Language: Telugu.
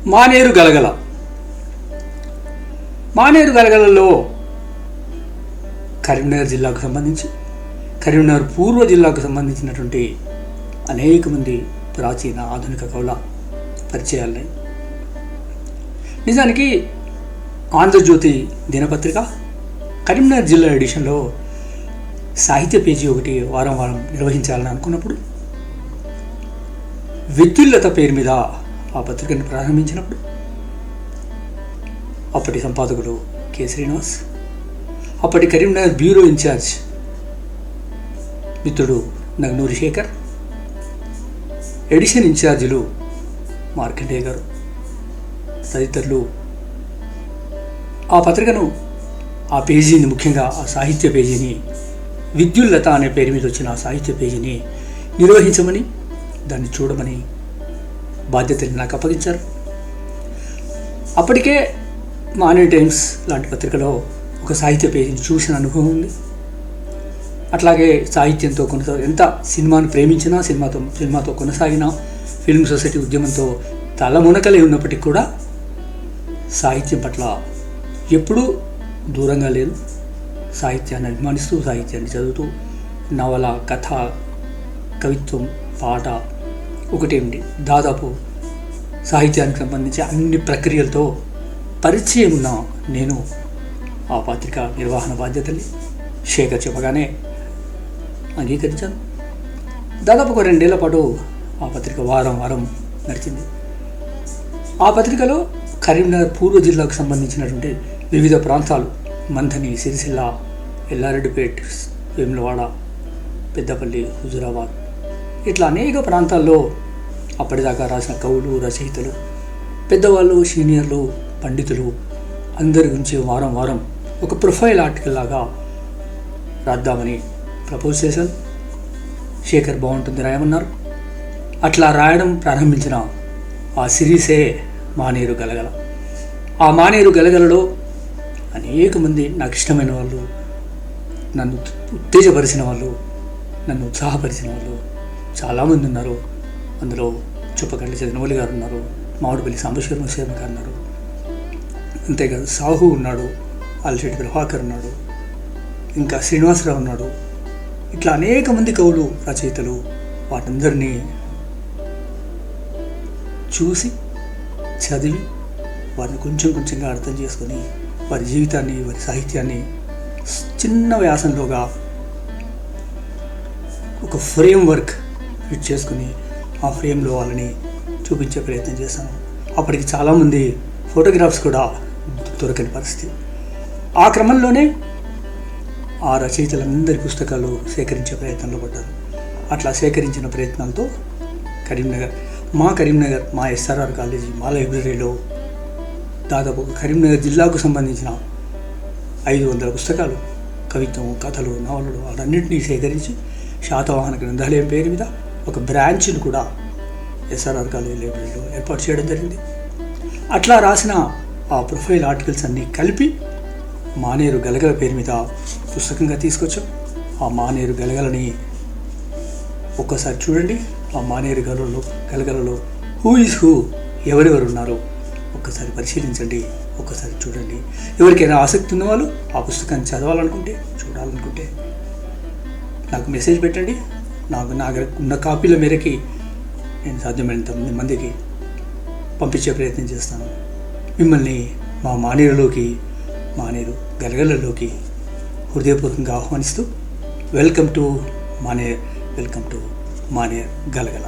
మానేరు గలగల. మానేరు గలగలలో కరీంనగర్ జిల్లాకు సంబంధించి, కరీంనగర్ పూర్వ జిల్లాకు సంబంధించినటువంటి అనేక మంది ప్రాచీన ఆధునిక కవుల పరిచయాలున్నాయి. నిజానికి ఆంధ్రజ్యోతి దినపత్రిక కరీంనగర్ జిల్లా ఎడిషన్లో సాహిత్య పేజీ ఒకటి వారం వారం నిర్వహించాలని అనుకున్నప్పుడు, విద్యుల్లత పేరు మీద ఆ పత్రికను ప్రారంభించినప్పుడు అప్పటి సంపాదకుడు కె శ్రీనివాస్, అప్పటి కరీంనగర్ బ్యూరో ఇన్ఛార్జ్ మిత్రుడు నగ్నూరి శేఖర్, ఎడిషన్ ఇన్ఛార్జీలు మార్కండేయ గారు తదితరులు ఆ పత్రికను, ఆ పేజీని, ముఖ్యంగా ఆ సాహిత్య పేజీని, విద్యుల్లత అనే పేరు మీద వచ్చిన ఆ సాహిత్య పేజీని నిర్వహించమని, దాన్ని చూడమని బాధ్యతని నాకు అప్పగించారు. అప్పటికే మానే టైమ్స్ లాంటి పత్రికలో ఒక సాహిత్య పేజీని చూసిన అనుభవం ఉంది. అట్లాగే సాహిత్యంతో ఎంత సినిమాను ప్రేమించినా, సినిమాతో కొనసాగిన, ఫిల్మ్ సొసైటీ ఉద్యమంతో తలమునకలే ఉన్నప్పటికీ కూడా సాహిత్యం పట్ల ఎప్పుడూ దూరంగా లేదు. సాహిత్యాన్ని అభిమానిస్తూ, సాహిత్యాన్ని చదువుతూ, నవల, కథ, కవిత్వం, పాట ఒకటేమిటి, దాదాపు సాహిత్యానికి సంబంధించి అన్ని ప్రక్రియలతో పరిచయం ఉన్న నేను ఆ పత్రిక నిర్వహణ బాధ్యతని శేఖర్ చెప్పగానే అంగీకరించాను. దాదాపు ఒక 2 ఏళ్ల పాటు ఆ పత్రిక వారం వారం నడిచింది. ఆ పత్రికలో కరీంనగర్ పూర్వ జిల్లాకు సంబంధించినటువంటి వివిధ ప్రాంతాలు, మంథని, సిరిసిల్ల, ఎల్లారెడ్డిపేట్, వేములవాడ, పెద్దపల్లి, హుజురాబాద్, ఇట్లా అనేక ప్రాంతాల్లో అప్పటిదాకా రాసిన కవులు, రచయితలు, పెద్దవాళ్ళు, సీనియర్లు, పండితులు అందరి గురించి వారం వారం ఒక ప్రొఫైల్ ఆర్టికల్ లాగా రాద్దామని ప్రపోజ్ చేశాను. శేఖర్ బాగుంటుంది రాయమన్నారు. అట్లా రాయడం ప్రారంభించిన ఆ సిరీసే మానేరు గలగల. ఆ మానేరు గలగలలో అనేక మంది నాకు ఇష్టమైన వాళ్ళు, నన్ను ఉత్తేజపరిచిన వాళ్ళు, నన్ను ఉత్సాహపరిచిన వాళ్ళు చాలామంది ఉన్నారు. అందులో చుప్పకళ్ళ చదినవల్లి గారు ఉన్నారు, మామిడిపల్లి సాంబశివరామ శర్మ గారు ఉన్నారు, అంతేకాదు సాహు ఉన్నాడు, అల్శెట్టి ప్రభాకర్ ఉన్నాడు, ఇంకా శ్రీనివాసరావు ఉన్నాడు. ఇట్లా అనేక మంది కవులు, రచయితలు, వాటందరినీ చూసి, చదివి, వారిని కొంచెం కొంచెంగా అర్థం చేసుకొని, వారి జీవితాన్ని, వారి సాహిత్యాన్ని చిన్న వ్యాసంలోగా ఒక ఫ్రేమ్ వర్క్ ఫిట్ చేసుకుని ఆ ఫ్రేమ్లో వాళ్ళని చూపించే ప్రయత్నం చేశాను. అప్పటికి చాలామంది ఫోటోగ్రాఫ్స్ కూడా దొరకని పరిస్థితి. ఆ క్రమంలోనే ఆ రచయితలందరి పుస్తకాలు సేకరించే ప్రయత్నంలో పడ్డారు. అట్లా సేకరించిన ప్రయత్నాలతో కరీంనగర్ మా ఎస్ఆర్ఆర్ కాలేజీ, మా లైబ్రరీలో దాదాపు కరీంనగర్ జిల్లాకు సంబంధించిన 500 పుస్తకాలు, కవిత్వం, కథలు, నవలలు, వాటన్నింటినీ సేకరించి శాతవాహన గ్రంథాలయం పేరు మీద ఒక బ్రాంచ్ను కూడా ఎస్ఆర్ఆర్ కాలేజీ లైబ్రరీలో ఏర్పాటు చేయడం జరిగింది. అట్లా రాసిన ఆ ప్రొఫైల్ ఆర్టికల్స్ అన్నీ కలిపి మానేరు గలగల పేరు మీద పుస్తకంగా తీసుకొచ్చాం. ఆ మానేరు గలగలని ఒక్కసారి చూడండి. ఆ మానేరు గలగలలో హూ ఈజ్ హూ, ఎవరెవరు ఉన్నారో ఒక్కసారి పరిశీలించండి, ఒక్కసారి చూడండి. ఎవరికైనా ఆసక్తి ఉన్నవాళ్ళు ఆ పుస్తకాన్ని చదవాలనుకుంటే, చూడాలనుకుంటే నాకు మెసేజ్ పెట్టండి. నా ఉన్న కాపీల మేరకి నేను సాధ్యమైనంత మందికి పంపించే ప్రయత్నం చేస్తాను. మిమ్మల్ని మా మానేరు గలగలలోకి హృదయపూర్వకంగా ఆహ్వానిస్తూ వెల్కమ్ టు మానేర్ గలగల.